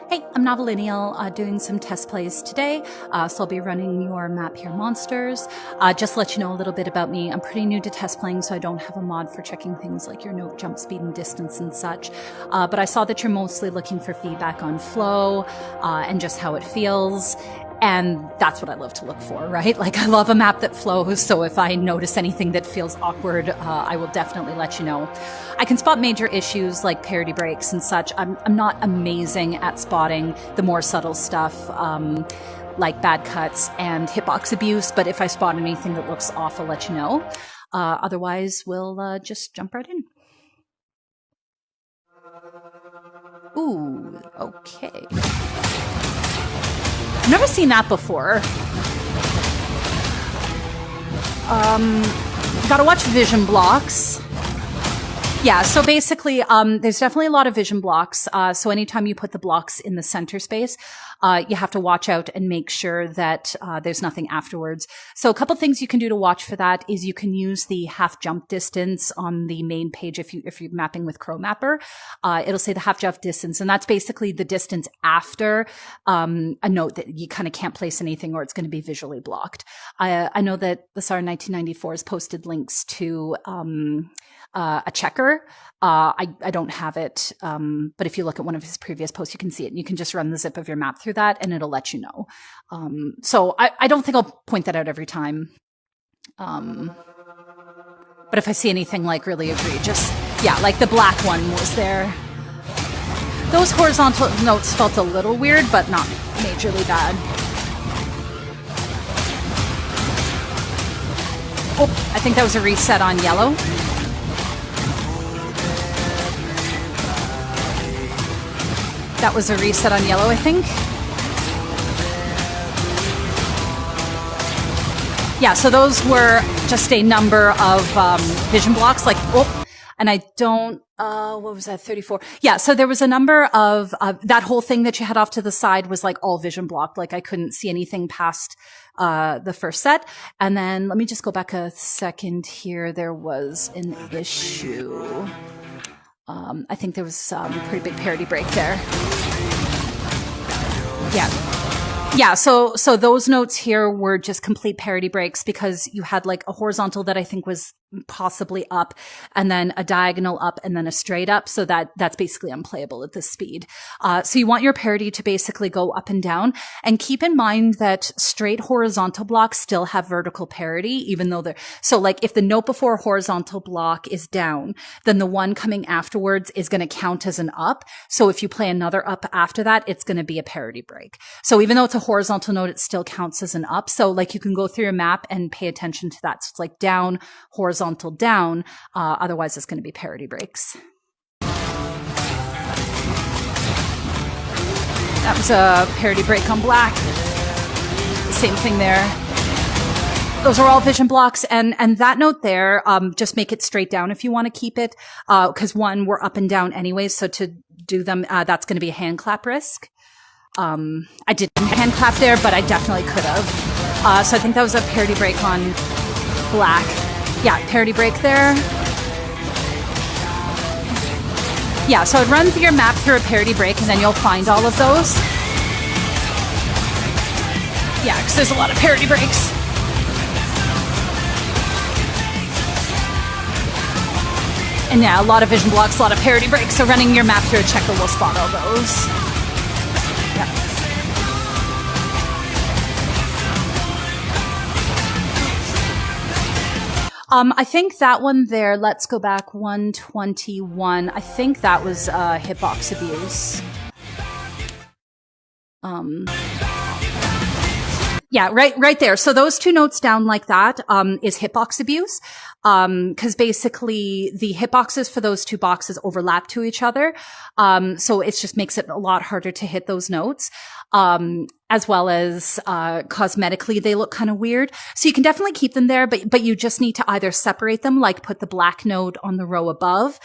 Hey, I'm Novellineal, doing some test plays today, so I'll be running your map here, monsters. Just to let you know a little bit about me, I'm pretty new to test playing, so I don't have a mod for checking things like your note, jump speed, and distance and such. But I saw that you're mostly looking for feedback on flow and just how it feels. And that's what I love to look for, right? Like, I love a map that flows, so if I notice anything that feels awkward, I will definitely let you know. I can spot major issues like parity breaks and such. I'm not amazing at spotting the more subtle stuff, like bad cuts and hitbox abuse, but if I spot anything that looks off, I'll let you know. Otherwise, we'll just jump right in. Ooh, okay. I've never seen that before. Gotta watch vision blocks. Yeah, so basically, there's definitely a lot of vision blocks. So anytime you put the blocks in the center space, you have to watch out and make sure that there's nothing afterwards. So a couple things you can do to watch for that is you can use the half jump distance on the main page if you're mapping with Crow Mapper. It'll say the half jump distance, and that's basically the distance after a note that you kind of can't place anything or it's going to be visually blocked. I know that the SAR 1994 has posted links to a checker. I don't have it, but if you look at one of his previous posts, you can see it. And you can just run the zip of your map through that, and it'll let you know. So I don't think I'll point that out every time. But if I see anything like really egregious, yeah, like the black one was there. Those horizontal notes felt a little weird, but not majorly bad. Oh, I think that was a reset on yellow. That was a reset on yellow, I think. Yeah, so those were just a number of vision blocks, like, oh, and I don't, what was that, 34? Yeah, so there was a number of, that whole thing that you had off to the side was like all vision blocked, like I couldn't see anything past the first set. And then let me just go back a second here. There was an issue. I think there was a pretty big parity break there. Yeah, so those notes here were just complete parity breaks because you had like a horizontal that I think was possibly up, and then a diagonal up, and then a straight up. So that's basically unplayable at this speed. So you want your parity to basically go up and down, and keep in mind that straight horizontal blocks still have vertical parity, even though so like if the note before horizontal block is down, then the one coming afterwards is going to count as an up. So if you play another up after that, it's going to be a parity break. So even though it's a horizontal note, it still counts as an up. So like you can go through your map and pay attention to that. So it's like down, horizontal down, otherwise it's going to be parity breaks. That was a parity break on black. Same thing there. Those are all vision blocks, and that note there, just make it straight down if you want to keep it, because one, we're up and down anyways, so to do them, that's going to be a hand clap risk. I didn't hand clap there, but I definitely could have. So I think that was a parity break on black. Yeah, parity break there. Yeah, so I'd run your map through a parity break, and then you'll find all of those. Yeah, because there's a lot of parity breaks. And yeah, a lot of vision blocks, a lot of parity breaks, so running your map through a checker will spot all those. Yeah. I think that one there, let's go back 121. I think that was hitbox abuse. Yeah, right there. So those two notes down like that is hitbox abuse. Because basically the hitboxes for those two boxes overlap to each other. So it just makes it a lot harder to hit those notes. As well as cosmetically, they look kind of weird. So you can definitely keep them there, but you just need to either separate them, like put the black node on the row above,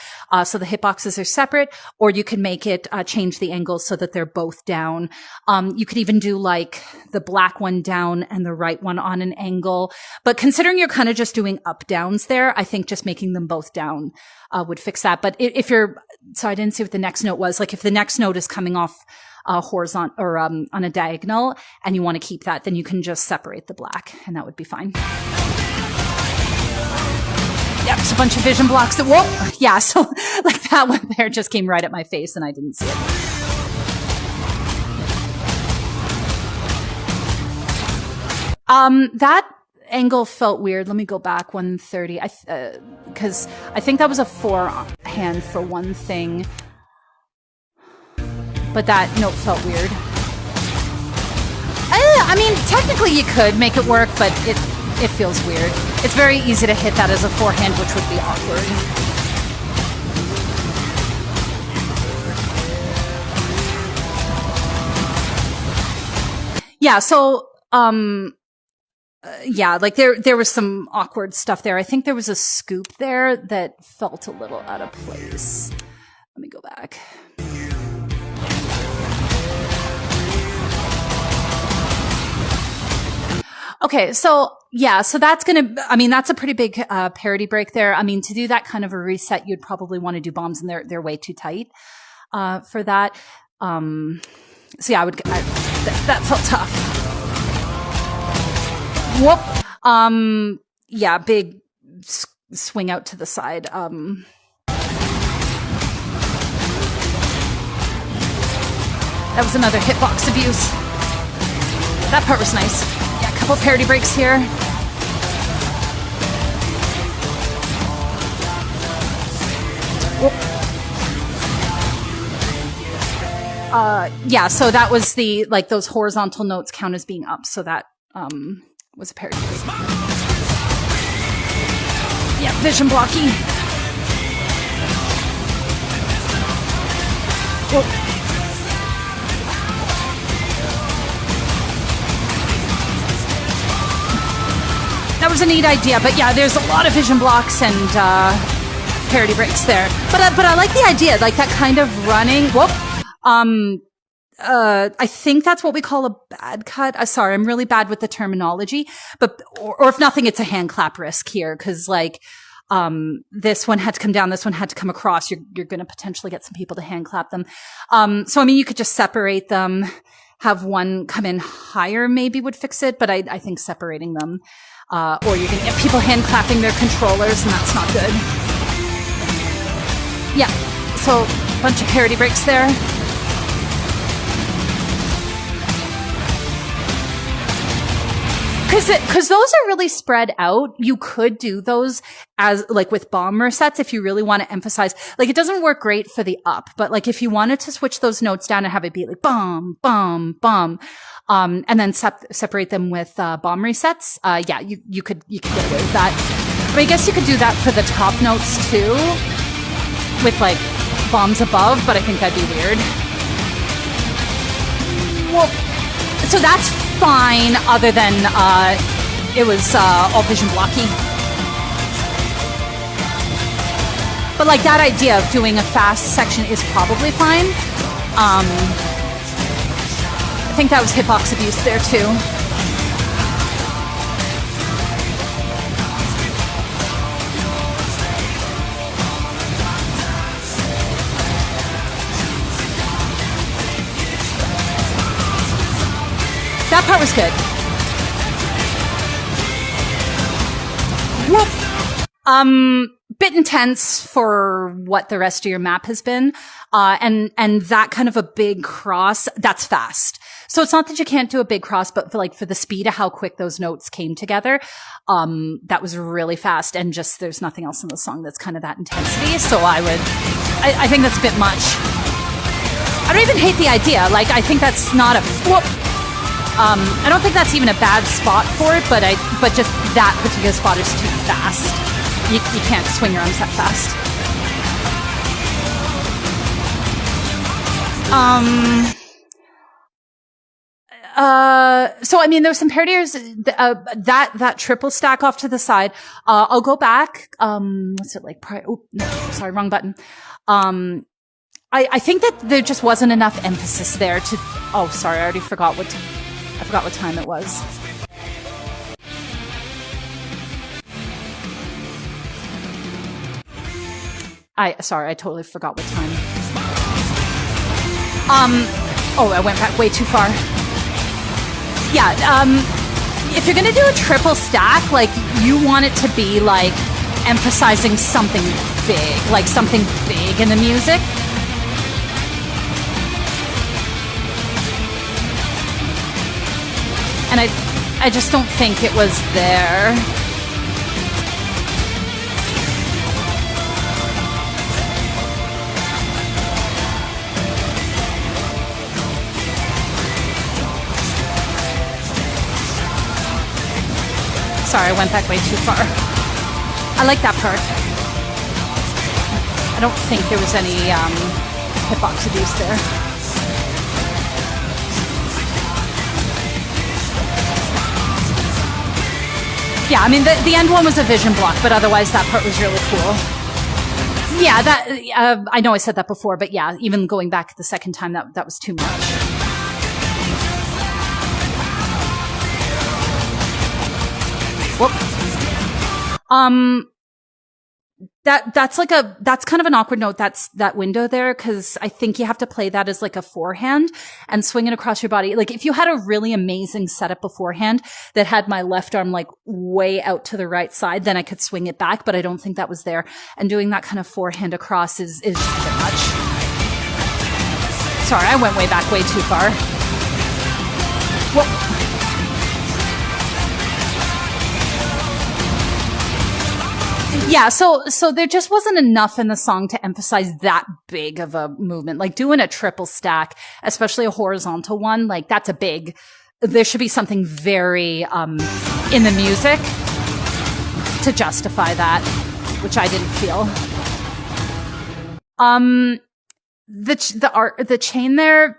so the hitboxes are separate, or you can make it change the angles so that they're both down. You could even do like the black one down and the right one on an angle. But considering you're kind of just doing up downs there. I think just making them both down would fix that. But if you're, so I didn't see what the next note was. Like if the next note is coming off horizontal or on a diagonal and you want to keep that, then you can just separate the black and that would be fine. Yep, it's a bunch of vision blocks that, whoa, yeah, so like that one there just came right at my face and I didn't see it. That angle felt weird. Let me go back 130, because I think that was a forehand for one thing, but that note felt weird. I mean, technically you could make it work, but it feels weird. It's very easy to hit that as a forehand, which would be awkward. Yeah, so, yeah, like there was some awkward stuff there. I think there was a scoop there that felt a little out of place. Let me go back. Okay, so yeah, so that's I mean, that's a pretty big parity break there. I mean, to do that kind of a reset, you'd probably want to do bombs, and they're way too tight for that. So yeah, that felt tough. Whoop. Yeah, big swing out to the side. That was another hitbox abuse. That part was nice. Yeah, a couple parity breaks here. Whoop. Yeah, so that was the, like, those horizontal notes count as being up, so that was a parity break. Yeah, vision blocky. Whoa. That was a neat idea, but yeah, there's a lot of vision blocks and parity breaks there. But I like the idea, like that kind of running. Whoop. I think that's what we call a bad cut. Sorry, I'm really bad with the terminology, but, or if nothing, it's a hand clap risk here. Cause like, this one had to come down, this one had to come across. You're going to potentially get some people to hand clap them. So I mean, you could just separate them, have one come in higher, maybe would fix it, but I think separating them, or you're going to get people hand clapping their controllers, and that's not good. Yeah. So a bunch of parity breaks there. Cause those are really spread out. You could do those as, like, with bomb resets if you really want to emphasize, like, it doesn't work great for the up, but like if you wanted to switch those notes down and have it be like bomb, bomb, bomb, and then separate them with, bomb resets, yeah, you could get away with that. But I guess you could do that for the top notes too, with like bombs above, but I think that'd be weird. Well, so that's fine, other than it was all vision blocky. But like that idea of doing a fast section is probably fine. I think that was hitbox abuse there too. That part was good. Whoop. Bit intense for what the rest of your map has been. And that kind of a big cross, that's fast. So it's not that you can't do a big cross, but for the speed of how quick those notes came together, that was really fast. And just, there's nothing else in the song that's kind of that intensity. So I think that's a bit much. I don't even hate the idea. Like, I think that's not a, whoop. I don't think that's even a bad spot for it, but just that particular spot is too fast. You can't swing your arms that fast. So I mean, there's some parodies, that triple stack off to the side. I'll go back. What's it like? Oh, no, sorry, wrong button. I think that there just wasn't enough emphasis there to, oh, sorry, I already forgot what time it was. Sorry, I totally forgot what time. Oh, I went back way too far. Yeah, if you're gonna do a triple stack, like, you want it to be, like, emphasizing something big, like something big in the music. And I just don't think it was there. Sorry, I went back way too far. I like that part. I don't think there was any hitbox abuse there. Yeah, I mean, the end one was a vision block, but otherwise that part was really cool. Yeah, that I know I said that before, but yeah, even going back the second time, that was too much. Whoop. That's kind of an awkward note. That window there, because I think you have to play that as like a forehand and swing it across your body. Like, if you had a really amazing setup beforehand that had my left arm like way out to the right side, then I could swing it back, but I don't think that was there. And doing that kind of forehand across is just a bit much. Sorry, I went way back way too far. Whoa. Yeah, so there just wasn't enough in the song to emphasize that big of a movement. Like, doing a triple stack, especially a horizontal one, like, that's a big, there should be something very, in the music to justify that, which I didn't feel. The chain there,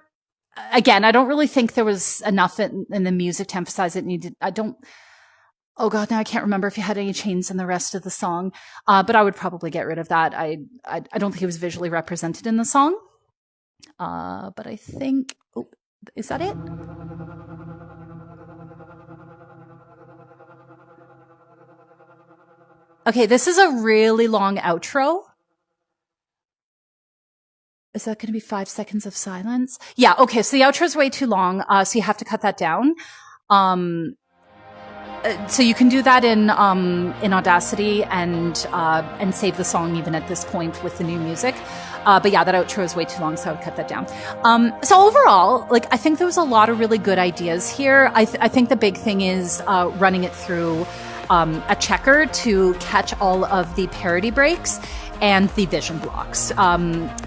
again, I don't really think there was enough in the music to emphasize it needed. Oh God, now I can't remember if you had any chains in the rest of the song. But I would probably get rid of that. I don't think it was visually represented in the song. But I think, oh, is that it? Okay, this is a really long outro. Is that going to be 5 seconds of silence? Yeah, okay, so the outro is way too long, so you have to cut that down. So you can do that in Audacity and save the song even at this point with the new music. But yeah, that outro is way too long, so I would cut that down. So overall, like, I think there was a lot of really good ideas here. I think the big thing is running it through a checker to catch all of the parity breaks and the vision blocks.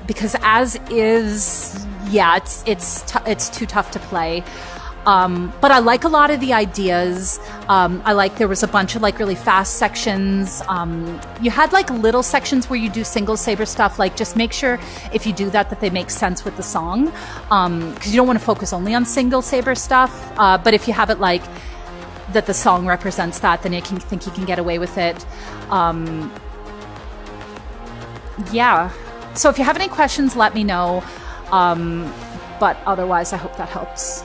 Because as is, yeah, it's too tough to play. But I like a lot of the ideas. I like there was a bunch of like really fast sections. You had like little sections where you do single Saber stuff. Like, just make sure if you do that they make sense with the song. Cause you don't want to focus only on single Saber stuff. But if you have it like that the song represents that, then you can think you can get away with it. Yeah. So if you have any questions, let me know. But otherwise, I hope that helps.